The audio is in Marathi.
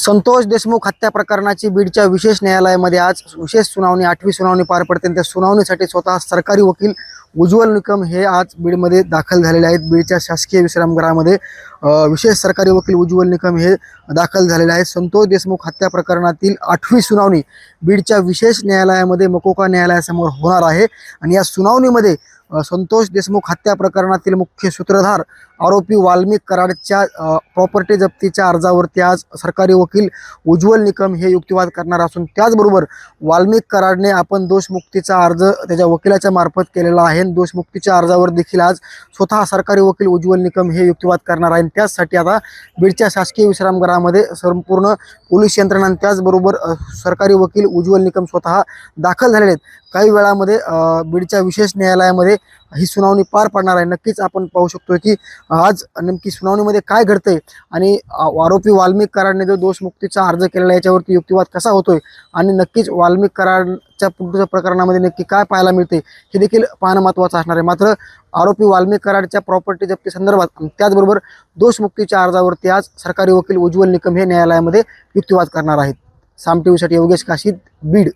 संतोष देशमुख हत्या प्रकरणाची बीडच्या विशेष न्यायालयामध्ये आज विशेष सुनावणी 8वी सुनावणी पार पडते। त्या सुनावणीसाठी स्वतः सरकारी वकील उज्ज्वल निकम हे आज बीडमध्ये दाखल झालेले आहेत। बीडच्या शासकीय विश्रामगृहामध्ये विशेष सरकारी वकील उज्ज्वल निकम हे दाखल झालेले आहेत। संतोष देशमुख हत्या प्रकरणातील 8वी सुनावणी बीडच्या विशेष न्यायालयामध्ये मकोका न्यायालयासमोर होणार आहे। आणि या सुनावणीमध्ये संतोष देशमुख हत्या प्रकरणातील मुख्य सूत्रधार आरोपी वाल्मिक कराडच्या प्रॉपर्टी जप्तीच्या अर्जावरती आज सरकारी वकील उज्ज्वल निकम हे युक्तिवाद करणार असून त्याचबरोबर वाल्मिक कराडने आपण दोषमुक्तीचा अर्ज त्याच्या वकिलाच्या मार्फत केलेला आहे। दोषमुक्तीच्या अर्जावर देखील आज स्वतः सरकारी वकील उज्ज्वल निकम हे युक्तिवाद करणार आहे। त्यासाठी आता बीडच्या शासकीय विश्रामगृहामध्ये संपूर्ण पोलीस यंत्रणा त्याचबरोबर सरकारी वकील उज्ज्वल निकम स्वतः दाखल झालेले आहेत। काही वेळामध्ये बीडच्या विशेष न्यायालयामध्ये ही सुनावणी पार पडणार आहे। नक्कीच आपण पाहू शकतो की आज नेमकी सुनावणीमध्ये काय घडतंय आणि आरोपी वाल्मिक कराडने जो दोषमुक्तीचा अर्ज केलेला याच्यावरती युक्तिवाद कसा होतोय आणि नक्कीच वाल्मिक कराडच्या पुढच्या प्रकरणामध्ये नक्की काय पाहायला मिळते हे देखील पाहणं महत्त्वाचं असणार आहे। मात्र आरोपी वाल्मिक कराडच्या प्रॉपर्टी जप्ती संदर्भात त्याचबरोबर दोषमुक्तीच्या अर्जावरती आज सरकारी वकील उज्ज्वल निकम हे न्यायालयामध्ये युक्तिवाद करणार आहेत। साम टीव्हीसाठी योगेश काशीद, बीड।